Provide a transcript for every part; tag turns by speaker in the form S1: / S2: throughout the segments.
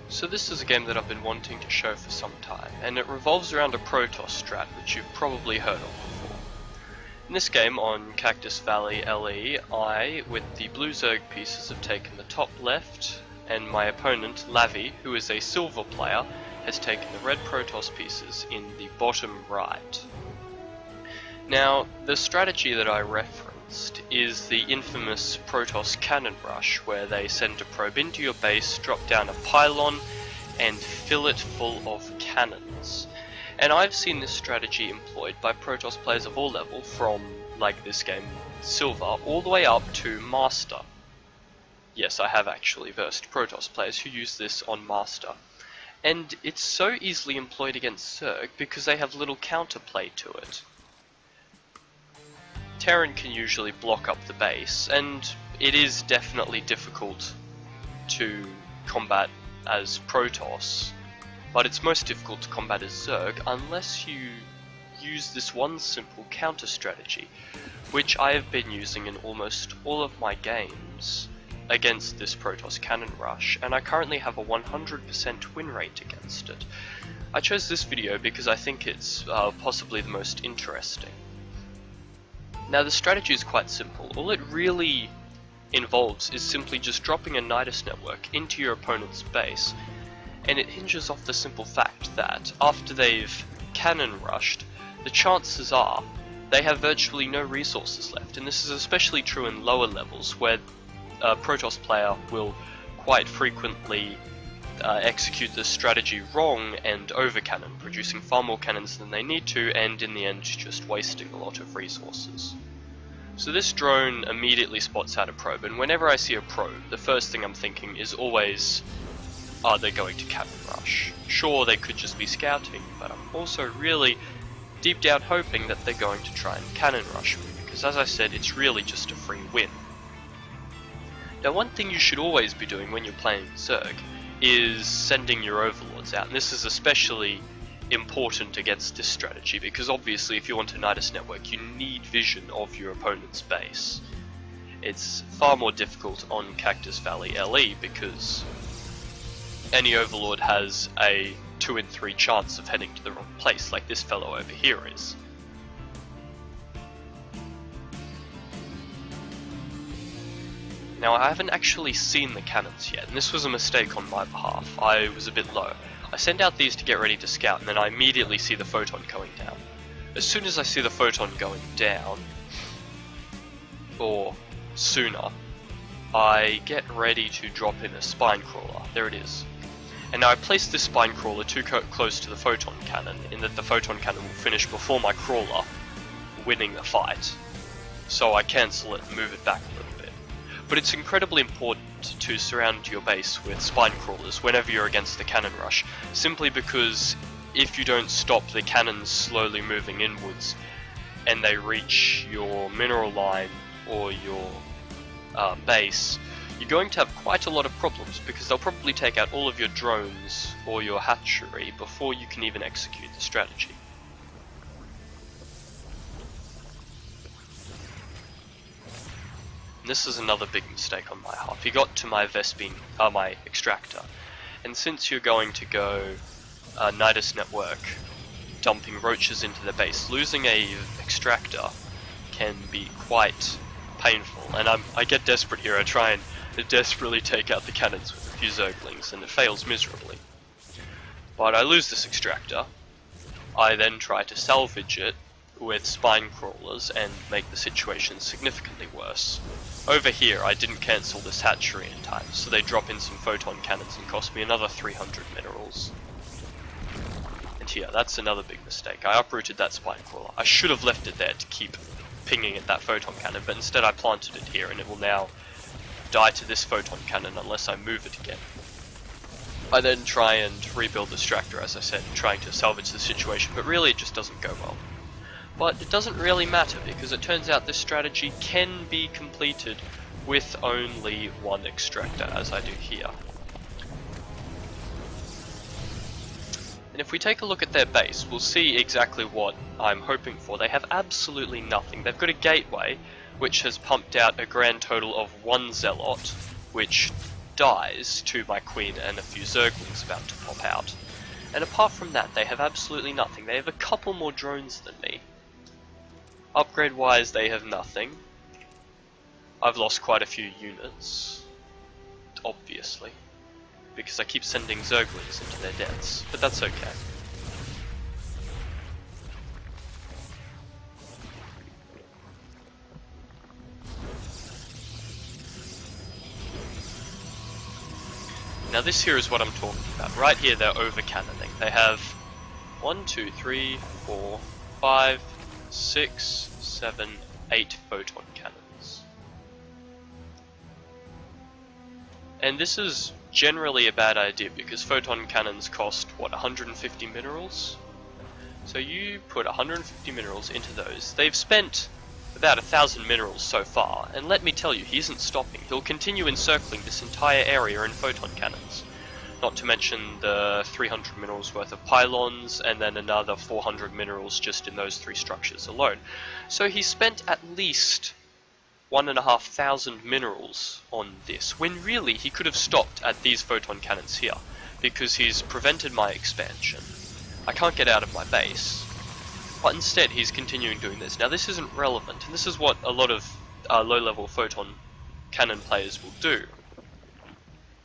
S1: So this is a game that I've been wanting to show for some time, and it revolves around a Protoss strat which you've probably heard of before. In this game on Cactus Valley LE, I, with the blue Zerg pieces, have taken the top left, and my opponent, Lavi, who is a silver player, has taken the red Protoss pieces in the bottom right. Now, the strategy that I referenced is the infamous Protoss cannon rush, where they send a probe into your base, drop down a pylon, and fill it full of cannons. And I've seen this strategy employed by Protoss players of all level, from, like this game, Silver, all the way up to Master. Yes, I have actually versed Protoss players who use this on Master. And it's so easily employed against Zerg because they have little counterplay to it. Terran can usually block up the base, and it is definitely difficult to combat as Protoss, but it's most difficult to combat as Zerg unless you use this one simple counter strategy, which I have been using in almost all of my games against this Protoss cannon rush, and I currently have a 100% win rate against it. I chose this video because I think it's possibly the most interesting. Now the strategy is quite simple. All it really involves is simply just dropping a Nidus network into your opponent's base, and it hinges off the simple fact that after they've cannon rushed, the chances are they have virtually no resources left, and this is especially true in lower levels where a Protoss player will quite frequently execute this strategy wrong and over-cannon, producing far more cannons than they need to, and in the end just wasting a lot of resources. So this drone immediately spots out a probe, and whenever I see a probe, the first thing I'm thinking is always, are they going to cannon rush? Sure, they could just be scouting, but I'm also really deep down hoping that they're going to try and cannon rush me, because as I said, it's really just a free win. Now one thing you should always be doing when you're playing Zerg is sending your overlords out, and this is especially important against this strategy because obviously if you want a Nidus network you need vision of your opponent's base. It's far more difficult on Cactus Valley LE because any overlord has a 2 in 3 chance of heading to the wrong place, like this fellow over here is. Now I haven't actually seen the cannons yet, and this was a mistake on my behalf. I was a bit low. I send out these to get ready to scout, and then I immediately see the photon going down. As soon as I see the photon going down, or sooner, I get ready to drop in a spine crawler. There it is. And now I place this spine crawler too close to the photon cannon, in that the photon cannon will finish before my crawler, winning the fight. So I cancel it and move it back a little bit. But it's incredibly important to surround your base with spine crawlers whenever you're against the cannon rush, simply because if you don't stop the cannons slowly moving inwards and they reach your mineral line or your base, you're going to have quite a lot of problems because they'll probably take out all of your drones or your hatchery before you can even execute the strategy. This is another big mistake on my half. He got to my Vespine, my extractor, and since you're going to go Nidus network, dumping roaches into the base, losing a extractor can be quite painful. And I get desperate here. I try and desperately take out the cannons with a few Zerglings, and it fails miserably. But I lose this extractor. I then try to salvage it with spine crawlers and make the situation significantly worse. Over here I didn't cancel this hatchery in time, so they drop in some photon cannons and cost me another 300 minerals. And here, that's another big mistake. I uprooted that spine crawler. I should have left it there to keep pinging at that photon cannon, but instead I planted it here, and it will now die to this photon cannon unless I move it again. I then try and rebuild the extractor, as I said, trying to salvage the situation, but really it just doesn't go well. But it doesn't really matter because it turns out this strategy can be completed with only one extractor, as I do here. And if we take a look at their base, we'll see exactly what I'm hoping for. They have absolutely nothing. They've got a gateway which has pumped out a grand total of 1 zealot, which dies to my queen and a few zerglings about to pop out. And apart from that, they have absolutely nothing. They have a couple more drones than me. Upgrade wise, they have nothing. I've lost quite a few units, obviously, because I keep sending zerglings into their deaths, but that's okay. Now this here is what I'm talking about. Right here they're over-cannoning. They have 1, 2, 3, 4, 5, 6, 7, 8 photon cannons. And this is generally a bad idea because photon cannons cost, what, 150 minerals? So you put 150 minerals into those. They've spent about 1,000 minerals so far, and let me tell you, he isn't stopping. He'll continue encircling this entire area in photon cannons. Not to mention the 300 minerals worth of pylons, and then another 400 minerals just in those 3 structures alone. So he spent at least 1,500 minerals on this, when really he could have stopped at these photon cannons here, because he's prevented my expansion. I can't get out of my base. But instead, he's continuing doing this. Now, this isn't relevant, and this is what a lot of low-level photon cannon players will do,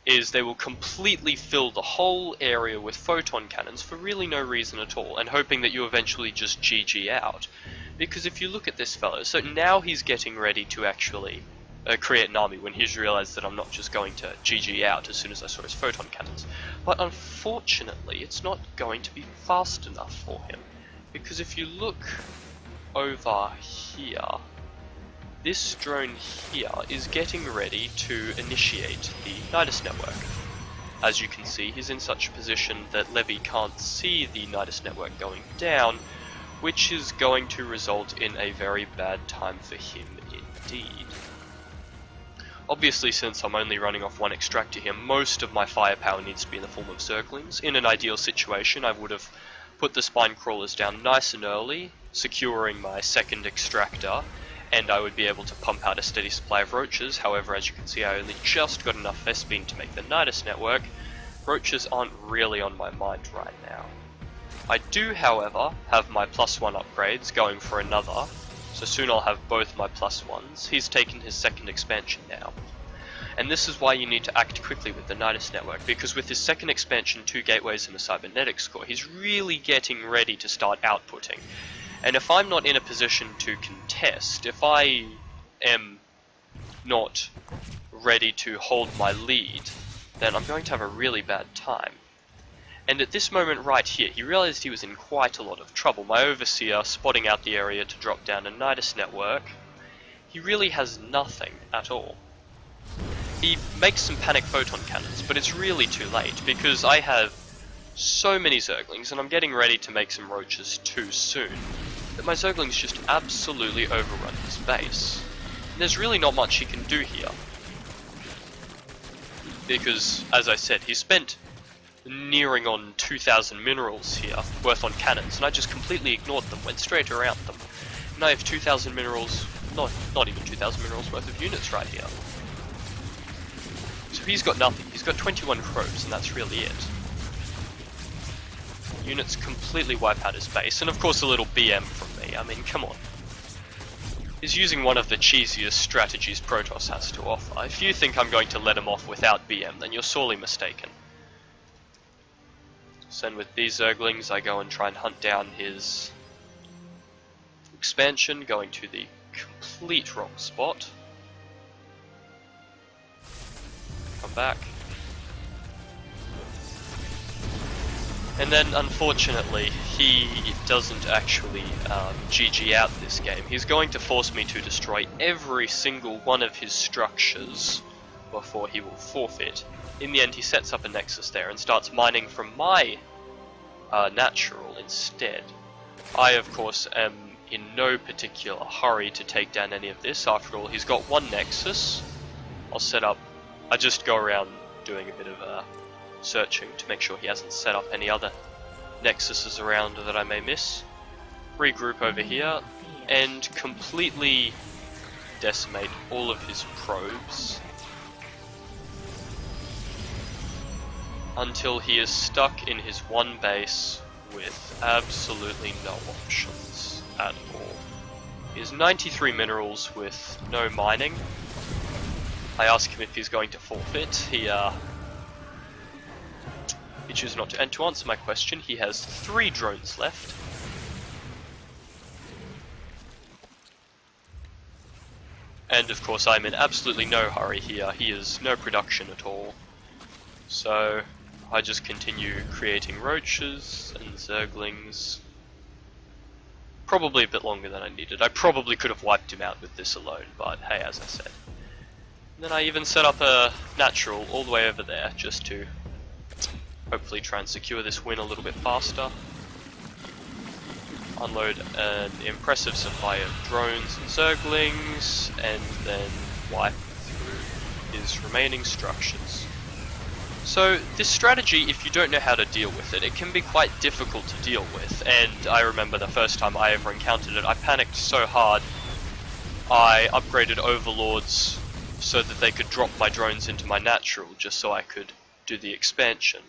S1: is they will completely fill the whole area with photon cannons for really no reason at all, and hoping that you eventually just GG out. Because if you look at this fellow, so now he's getting ready to actually create an army when he's realized that I'm not just going to GG out as soon as I saw his photon cannons. But unfortunately, it's not going to be fast enough for him. Because if you look over here, this drone here is getting ready to initiate the Nidus network. As you can see, he's in such a position that Levy can't see the Nidus network going down, which is going to result in a very bad time for him indeed. Obviously, since I'm only running off 1 extractor here, most of my firepower needs to be in the form of zerglings. In an ideal situation, I would have put the spine crawlers down nice and early, securing my 2nd extractor, and I would be able to pump out a steady supply of roaches. However, as you can see, I only just got enough Vespene to make the Nidus network. Roaches aren't really on my mind right now. I do, however, have my +1 upgrades going for another, so soon I'll have both my +1s. He's taken his 2nd expansion now. And this is why you need to act quickly with the Nidus network, because with his 2nd expansion, 2 gateways and a cybernetics core, he's really getting ready to start outputting. And if I'm not in a position to contest, if I am not ready to hold my lead, then I'm going to have a really bad time. And at this moment right here, he realized he was in quite a lot of trouble. My overseer spotting out the area to drop down a Nidus network, he really has nothing at all. He makes some panic photon cannons, but it's really too late, because I have so many zerglings, and I'm getting ready to make some roaches too soon, that my zerglings just absolutely overrun his base. And there's really not much he can do here. Because, as I said, he spent nearing on 2,000 minerals here, worth on cannons, and I just completely ignored them, went straight around them. And I have 2,000 minerals, not even 2,000 minerals worth of units right here. So he's got nothing. He's got 21 probes, and that's really it. Units completely wipe out his base, and of course a little BM from me. I mean, come on. He's using one of the cheesiest strategies Protoss has to offer. If you think I'm going to let him off without BM, then you're sorely mistaken. So then with these zerglings, I go and try and hunt down his expansion, going to the complete wrong spot. Come back. And then, unfortunately, he doesn't actually GG out this game. He's going to force me to destroy every single one of his structures before he will forfeit. In the end, he sets up a nexus there and starts mining from my natural instead. I, of course, am in no particular hurry to take down any of this. After all, he's got 1 nexus. I'll set up... I just go around doing a bit of searching to make sure he hasn't set up any other nexuses around that I may miss. Regroup over here and completely decimate all of his probes. until he is stuck in his one base with absolutely no options at all. He has 93 minerals with no mining. I ask him if he's going to forfeit. He chooses not to. And to answer my question, he has 3 drones left. And of course I'm in absolutely no hurry here. He has no production at all. So I just continue creating roaches and zerglings. Probably a bit longer than I needed. I probably could have wiped him out with this alone, but hey, as I said. And then I even set up a natural all the way over there just to hopefully try and secure this win a little bit faster. Unload an impressive supply of drones and zerglings, and then wipe through his remaining structures. So this strategy, if you don't know how to deal with it, it can be quite difficult to deal with, and I remember the first time I ever encountered it, I panicked so hard, I upgraded overlords so that they could drop my drones into my natural, just so I could do the expansion.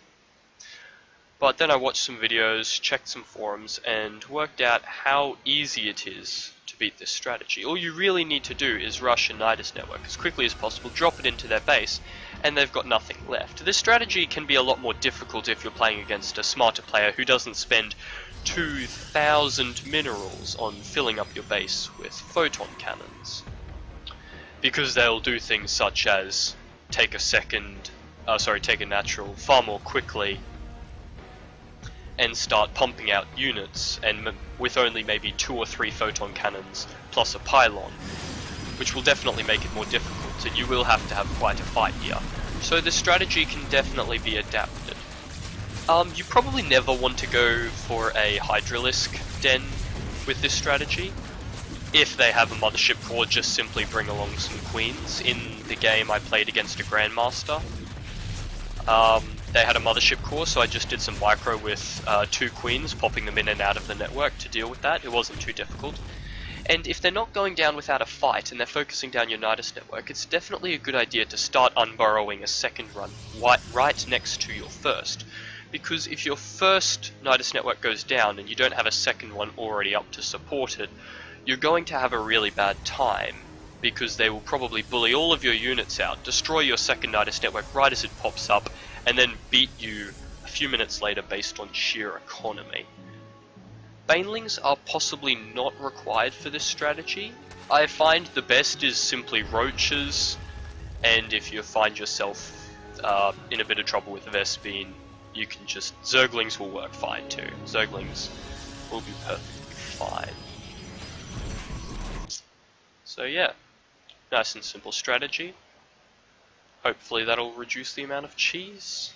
S1: But then I watched some videos, checked some forums, and worked out how easy it is to beat this strategy. All you really need to do is rush a Nidus network as quickly as possible, drop it into their base, and they've got nothing left. This strategy can be a lot more difficult if you're playing against a smarter player who doesn't spend 2,000 minerals on filling up your base with photon cannons. Because they'll do things such as take a natural far more quickly, and start pumping out units, and with only maybe 2 or 3 photon cannons plus a pylon, which will definitely make it more difficult, and you will have to have quite a fight here. So this strategy can definitely be adapted. You probably never want to go for a Hydralisk den with this strategy. If they have a mothership core, just simply bring along some queens. In the game I played against a Grandmaster. They had a mothership core, so I just did some micro with 2 queens, popping them in and out of the network to deal with that. It wasn't too difficult. And if they're not going down without a fight and they're focusing down your Nidus network, it's definitely a good idea to start unburrowing a second run right next to your first. Because if your first Nidus network goes down and you don't have a second one already up to support it, you're going to have a really bad time, because they will probably bully all of your units out, destroy your second Nidus network right as it pops up, and then beat you a few minutes later based on sheer economy. Banelings are possibly not required for this strategy. I find the best is simply roaches, and if you find yourself in a bit of trouble with Vespene, you can just... Zerglings will work fine too. Zerglings will be perfectly fine. So yeah, nice and simple strategy. Hopefully that'll reduce the amount of cheese.